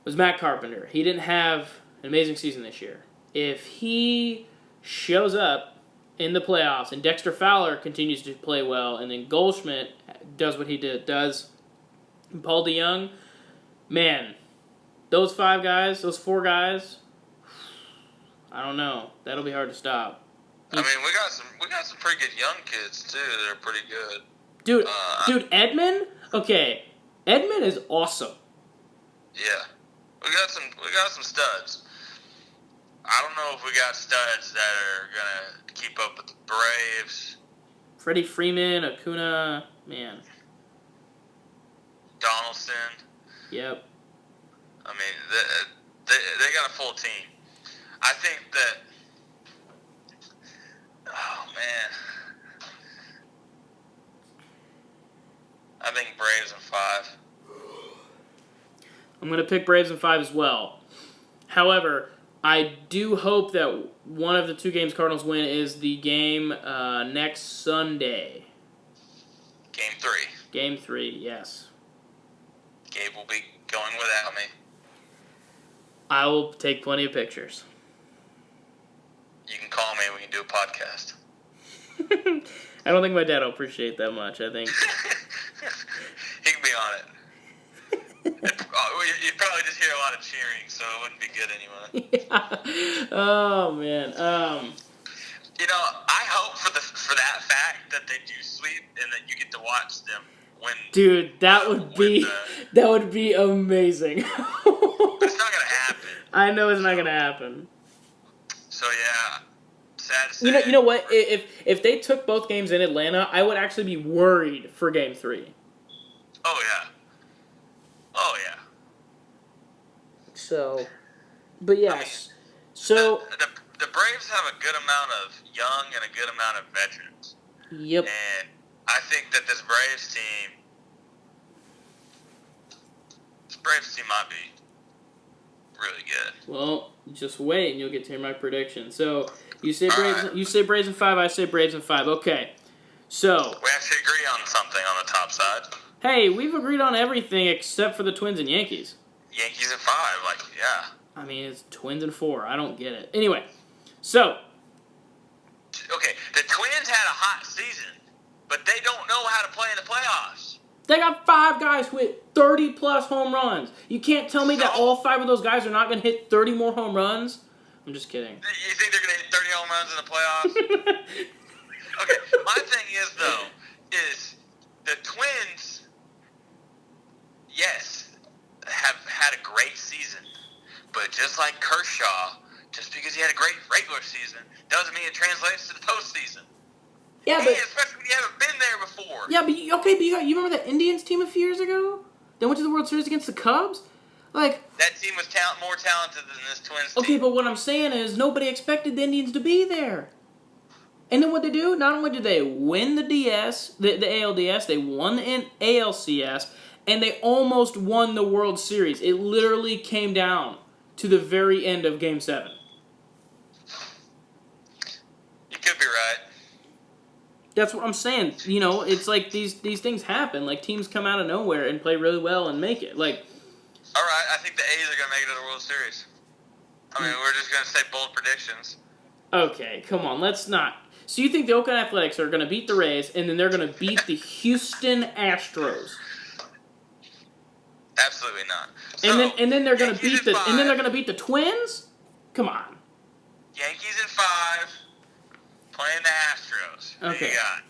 was Matt Carpenter. He didn't have an amazing season this year. If he shows up in the playoffs, and Dexter Fowler continues to play well, and then Goldschmidt does what he does, and Paul DeYoung, man, those 4 guys, I don't know. That'll be hard to stop. I mean, we got some pretty good young kids too that are pretty good. Dude, Edman? Okay, Edman is awesome. Yeah. We got some studs. I don't know if we got studs that are going to keep up with the Braves. Freddie Freeman, Acuna, man. Donaldson. Yep. I mean, they got a full team. I think that... Oh, man. I think Braves in 5. I'm going to pick Braves in 5 as well. However, I do hope that one of the 2 games Cardinals win is the game next Sunday. Game 3. Game 3, yes. Gabe will be going without me. I will take plenty of pictures. You can call me and we can do a podcast. I don't think my dad will appreciate that much, I think. He can be on it. You'd probably just hear a lot of cheering, so it wouldn't be good anyway. Yeah. Oh, man. You know, I hope for that fact that they do sweep and that you get to watch them win. Dude, that would be amazing. It's not gonna happen. I know it's not gonna happen. So yeah, sad to say. You know what? If they took both games in Atlanta, I would actually be worried for Game 3. Oh yeah. Oh yeah. So, but yes. I mean, so the Braves have a good amount of young and a good amount of veterans. Yep. And I think that this Braves team might be really good. Well, just wait and you'll get to hear my prediction. So you say Braves, right. You say Braves in 5. I say Braves in 5. Okay. So We actually agree on something on the top side. hey, we've agreed on everything except for the Twins and Yankees. Yankees in 5, yeah. I mean, it's Twins in 4. I don't get it. Anyway, so Okay, the Twins had a hot season, but they don't know how to play in the playoffs. they got 5 guys who hit 30-plus home runs. You can't tell me that all 5 of those guys are not going to hit 30 more home runs? I'm just kidding. You think they're going to hit 30 home runs in the playoffs? Okay, my thing is, though, is the Twins, yes, have had a great season. But just like Kershaw, just because he had a great regular season doesn't mean it translates to the postseason. Yeah, but especially when you haven't been there before. yeah, but you remember that Indians team a few years ago? They went to the World Series against the Cubs? Like, that team was more talented than this Twins team. okay, but what I'm saying is nobody expected the Indians to be there. And then what they do? Not only did they win the DS, the ALDS, they won the ALCS, and they almost won the World Series. It literally came down to the very end of Game 7. You could be right. That's what I'm saying. You know, it's like these things happen. Like, teams come out of nowhere and play really well and make it. Like, all right, I think the A's are going to make it to the World Series. I mean, we're just going to say bold predictions. Okay, come on, let's not. So you think the Oakland Athletics are going to beat the Rays, and then they're going to beat the Houston Astros? Absolutely not. So, And then they're going to beat Yankees beat the Twins? Come on. Yankees in 5, playing the Astros. Who Okay. you got?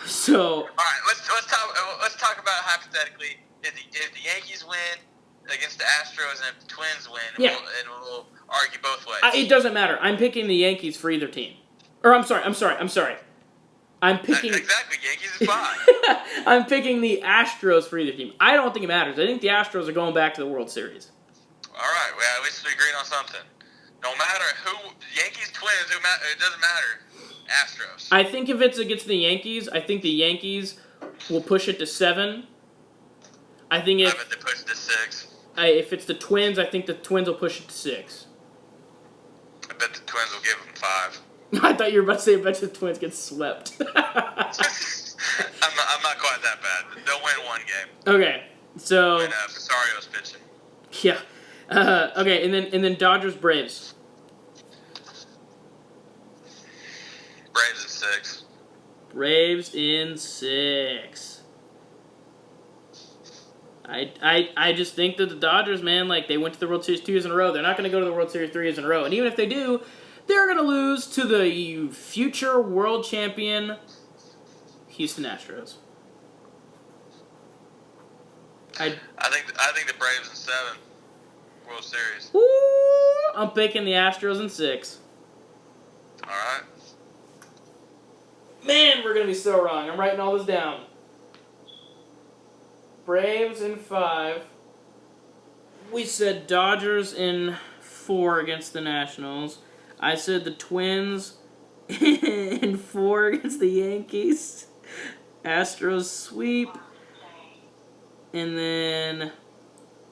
So, All right, let's talk about hypothetically if the Yankees win against the Astros and if the Twins win, Yeah. we'll argue both ways. it doesn't matter. I'm picking the Yankees for either team. Or I'm sorry. I'm picking Exactly, Yankees in 5. I'm picking the Astros for either team. I don't think it matters. I think the Astros are going back to the World Series. All right, well, at least we agreed on something. No matter who, Yankees, Twins, it doesn't matter. Astros. I think if it's against the Yankees, I think the Yankees will push it to 7. I think I bet they push it to 6. if it's the Twins, I think the Twins will push it to 6. I bet the Twins will give them 5. I thought you were about to say I bet the Twins get swept. I'm not quite that bad. They'll win one game. Okay, so When Pisario's pitching. yeah, okay, and then Dodgers Braves. Braves in 6. Braves in 6. I just think that the Dodgers, man, like, they went to the World Series 2 years in a row. They're not going to go to the World Series 3 years in a row. And even if they do, they're going to lose to the future world champion Houston Astros. I think the Braves in 7 World Series. Woo! I'm picking the Astros in 6. All right. Man, we're gonna be so wrong. I'm writing all this down. Braves in 5. We said Dodgers in 4 against the Nationals. I said the Twins in 4 against the Yankees. Astros sweep. And then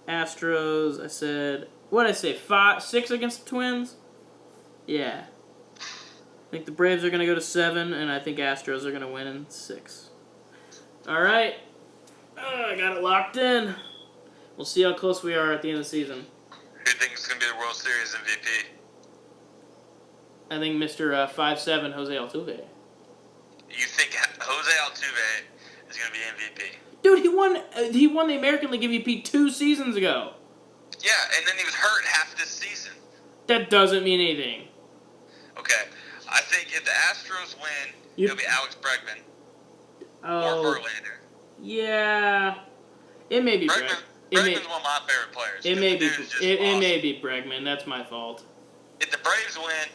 Astros, I said, what did I say, 6 against the Twins? Yeah. I think the Braves are going to go to 7, and I think Astros are going to win in 6. All right. I got it locked in. We'll see how close we are at the end of the season. Who do you think is going to be the World Series MVP? I think Mr. 5'7", Jose Altuve. You think Jose Altuve is going to be MVP? Dude, he won the American League MVP 2 seasons ago. Yeah, and then he was hurt half this season. That doesn't mean anything. Okay, I think if the Astros win, it'll be Alex Bregman or Verlander. Yeah. It may be Bregman. Bregman's one of my favorite players. It may be Bregman. That's my fault. If the Braves win,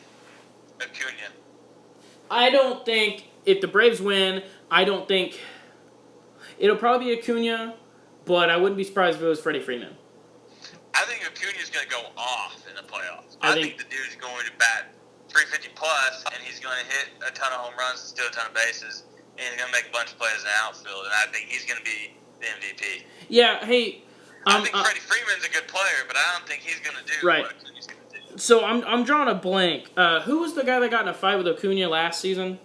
Acuna. I don't think if the Braves win, it'll probably be Acuna, but I wouldn't be surprised if it was Freddie Freeman. I think Acuna's going to go off in the playoffs. I think the dude's going to bat 350 plus, and he's going to hit a ton of home runs, steal a ton of bases, and he's going to make a bunch of plays in the outfield, and I think he's going to be the MVP. Yeah, hey. I think Freddie Freeman's a good player, but I don't think he's going to do what Acuna's going to do. So I'm drawing a blank. Who was the guy that got in a fight with Acuna last season?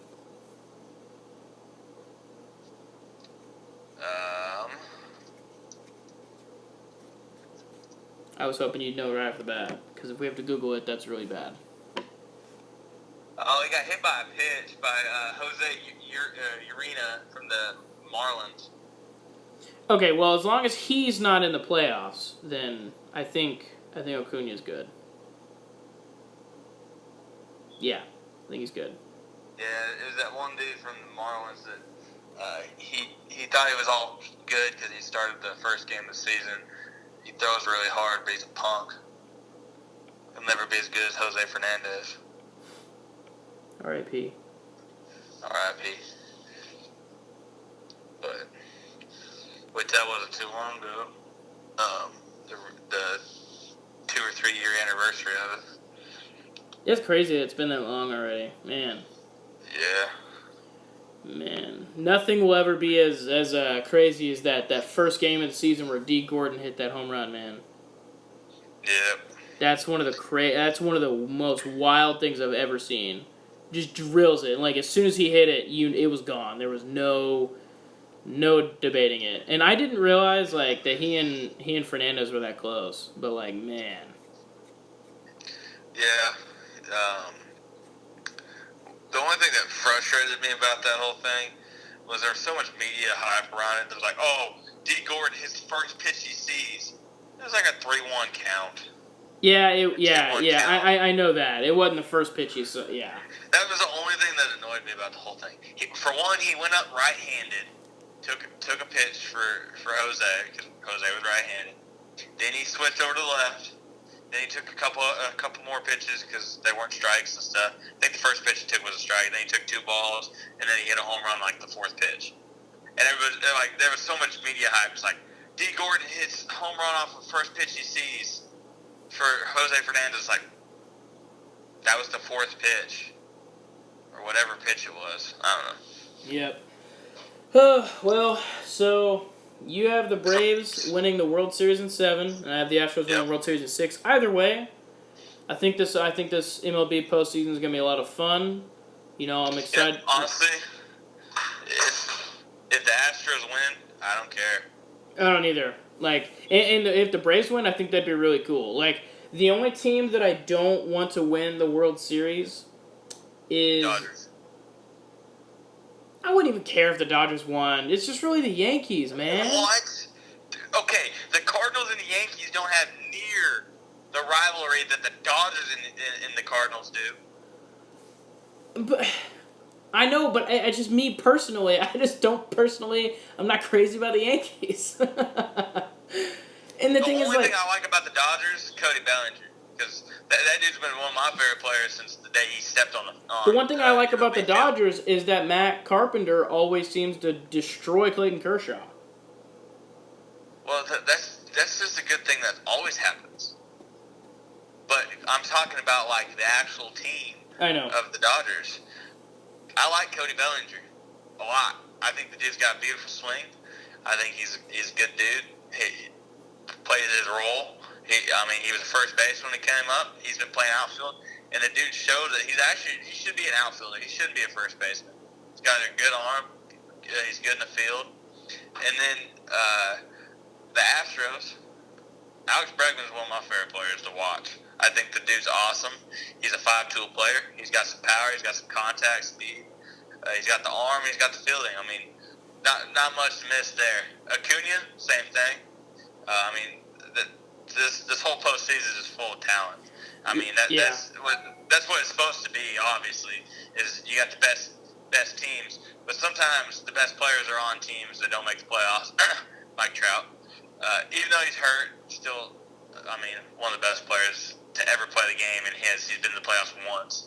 I was hoping you'd know right off the bat, because if we have to Google it, that's really bad. Oh, he got hit by a pitch by Jose Urena from the Marlins. Okay, well, as long as he's not in the playoffs, then I think Acuna's good. Yeah, I think he's good. Yeah, it was that one dude from the Marlins that he thought he was all good because he started the first game of the season. He throws really hard, but he's a punk. He'll never be as good as Jose Fernandez. R.I.P. R.I.P. But that wasn't too long ago. The 2 or 3 year anniversary of it. It's crazy that it's been that long already. Man. Yeah. Man. Nothing will ever be as crazy as that first game of the season where D. Gordon hit that home run, man. Yep. That's one of the most wild things I've ever seen. Just drills it. And like as soon as he hit it, it was gone. There was no debating it. And I didn't realize like that he and Fernandez were that close. But like, man. Yeah. The only thing that frustrated me about that whole thing was there was so much media hype around it. There was like, oh, D. Gordon, his first pitch he sees. It was like a 3-1 count. Yeah, I know that. It wasn't the first pitch he saw, yeah. That was the only thing that annoyed me about the whole thing. For one, he went up right-handed, took a pitch for Jose, because Jose was right-handed. Then he switched over to the left. Then he took a couple more pitches because they weren't strikes and stuff. I think the first pitch he took was a strike. Then he took 2 balls, and then he hit a home run like the 4th pitch. And there was so much media hype. It's like, D. Gordon hits home run off the first pitch he sees. For Jose Fernandez, like, that was the 4th pitch. Or whatever pitch it was. I don't know. Yep. Well, so you have the Braves winning the World Series in 7, and I have the Astros winning the World Series in 6. Either way, I think this MLB postseason is going to be a lot of fun. You know, I'm excited. Yeah, honestly, if the Astros win, I don't care. I don't either. Like, and if the Braves win, I think that'd be really cool. Like, the only team that I don't want to win the World Series is Dodgers. I wouldn't even care if the Dodgers won. It's just really the Yankees, man. What? Okay, the Cardinals and the Yankees don't have near the rivalry that the Dodgers and the Cardinals do. But I know, but I just me personally, I just don't personally. I'm not crazy about the Yankees. And the thing is, only like, thing I like about the Dodgers is Cody Bellinger, because that dude's been one of my favorite players since the day he stepped on the one thing I like about the MLB field. Dodgers is that Matt Carpenter always seems to destroy Clayton Kershaw. Well, that's just a good thing that always happens. But I'm talking about like the actual team I know. of the Dodgers. I like Cody Bellinger a lot. I think the dude's got a beautiful swing. I think he's a good dude. He plays his role. He was a first base when he came up. He's been playing outfield, and the dude showed that he should be an outfielder. He shouldn't be a first baseman. He's got a good arm. He's good in the field. And then the Astros. Alex Bregman is one of my favorite players to watch. I think the dude's awesome. He's a five-tool player. He's got some power. He's got some contact speed. He's got the arm. He's got the fielding. I mean, not much to miss there. Acuna, same thing. This whole postseason is full of talent. I mean, that's what it's supposed to be. Obviously, is you got the best teams, but sometimes the best players are on teams that don't make the playoffs. Mike Trout, even though he's hurt, still, one of the best players to ever play the game, and he's been in the playoffs once.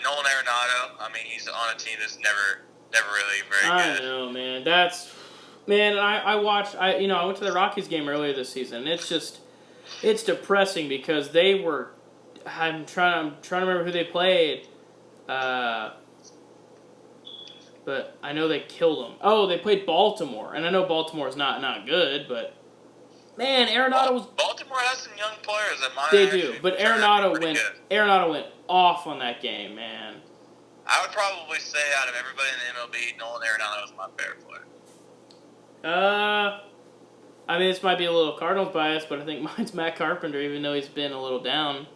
Nolan Arenado, he's on a team that's never really very good. I know, man. I watched. I went to the Rockies game earlier this season. It's depressing because they were. I'm trying to remember who they played. But I know they killed them. Oh, they played Baltimore, and I know Baltimore's not good, but man, Arenado was. Baltimore has some young players that might. They do, but Arenado went off on that game, man. I would probably say out of everybody in the MLB, Nolan Arenado is my favorite player. This might be a little Cardinals bias, but I think mine's Matt Carpenter, even though he's been a little down.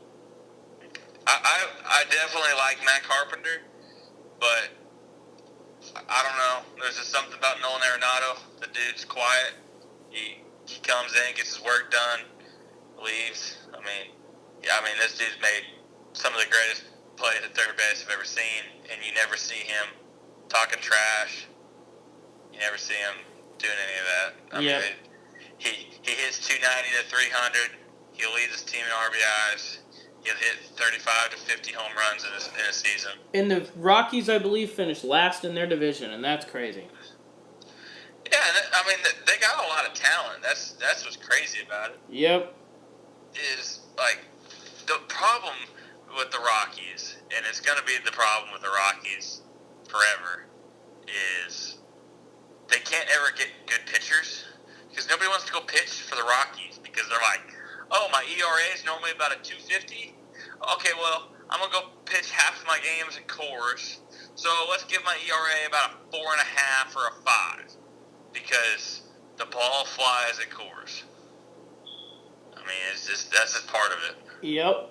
I definitely like Matt Carpenter, but I don't know. There's just something about Nolan Arenado. The dude's quiet. He comes in, gets his work done, leaves. This dude's made some of the greatest plays at third base I've ever seen, and you never see him talking trash. You never see him doing any of that. He hits 290 to 300. He leads his team in RBIs. He'll hit 35 to 50 home runs in a season. And the Rockies, I believe, finished last in their division, and that's crazy. Yeah, they got a lot of talent. That's what's crazy about it. Yep. Is like the problem with the Rockies, and it's going to be the problem with the Rockies forever, is they can't ever get good pitchers because nobody wants to go pitch for the Rockies because they're like, oh, my ERA is normally about a 250. Okay, well, I'm going to go pitch half of my games in Coors, so let's give my ERA about a 4.5 or a 5 because the ball flies at Coors. That's just part of it. Yep.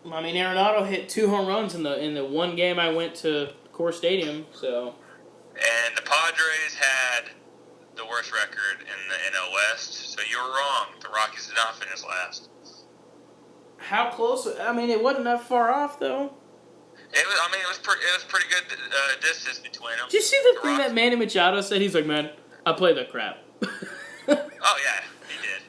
Arenado hit 2 home runs in the one game I went to Coors Stadium, so. And the Padres had the worst record in the NL West, so you were wrong. The Rockies did not finish last. How close? It wasn't that far off, though. It was pretty good distance between them. Did you see the thing that Manny Machado said? He's like, man, I play the crap. Oh yeah, he did.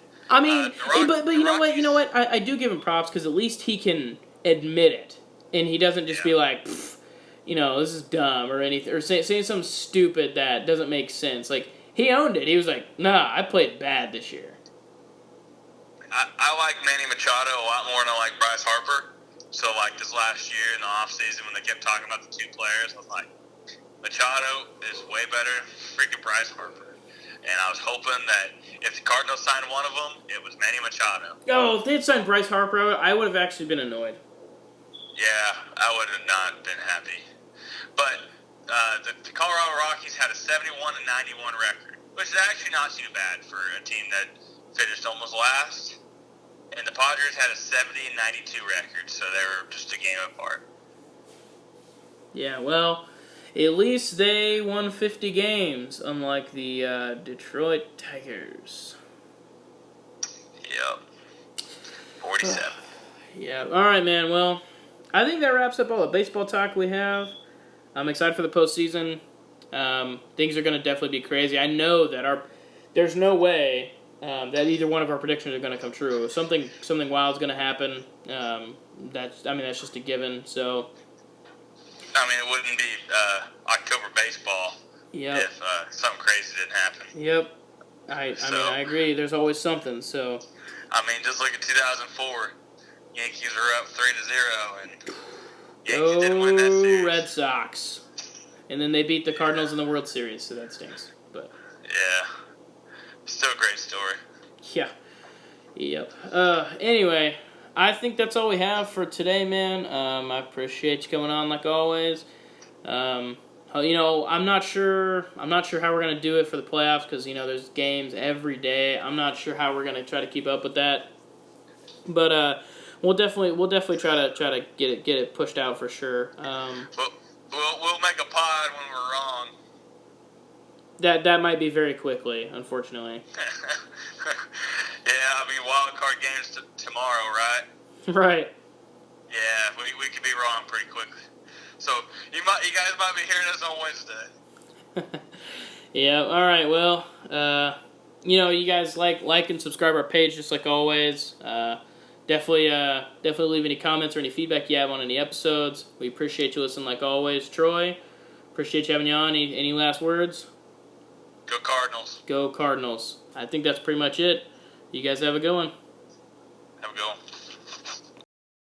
But you know what? You know what? I do give him props because at least he can admit it, and he doesn't just be like, this is dumb or anything, or saying something stupid that doesn't make sense. Like he owned it. He was like, nah, I played bad this year. I like Manny Machado a lot more than I like Bryce Harper. So like this last year in the offseason when they kept talking about the two players, I was like, Machado is way better than freaking Bryce Harper. And I was hoping that if the Cardinals signed one of them, it was Manny Machado. Oh, if they had signed Bryce Harper, I would have actually been annoyed. Yeah, I would have not been happy. But the Colorado Rockies had a 71-91 record, which is actually not too bad for a team that finished almost last. And the Padres had a 70-92 record, so they were just a game apart. Yeah, well, at least they won 50 games, unlike the Detroit Tigers. Yep. 47. Yeah, all right, man. Well, I think that wraps up all the baseball talk we have. I'm excited for the postseason. Things are going to definitely be crazy. I know that there's no way that either one of our predictions are going to come true. Something wild is going to happen. That's just a given. So, I mean, it wouldn't be October baseball if something crazy didn't happen. Yep. I agree. There's always something. So, I mean, just look at 2004. Yankees were up 3-0, and Yankees didn't win that series. Red Sox. And then they beat the Cardinals in the World Series, so that stinks. But yeah, still a great story. Yeah. Yep. Anyway, I think that's all we have for today, man. I appreciate you coming on like always. I'm not sure how we're gonna do it for the playoffs because there's games every day. I'm not sure how we're gonna try to keep up with that, but we'll definitely try to get it pushed out for sure. We'll make a pod when we're wrong. That might be very quickly, unfortunately. Yeah, I mean wild card games tomorrow, right? Right. Yeah, we could be wrong pretty quickly. So you guys might be hearing us on Wednesday. Yeah. All right. Well, you guys like and subscribe our page just like always. Definitely leave any comments or any feedback you have on any episodes. We appreciate you listening like always. Troy, appreciate you having you on. Any last words? Go Cardinals. Go Cardinals. I think that's pretty much it. You guys have a good one. Have a good one.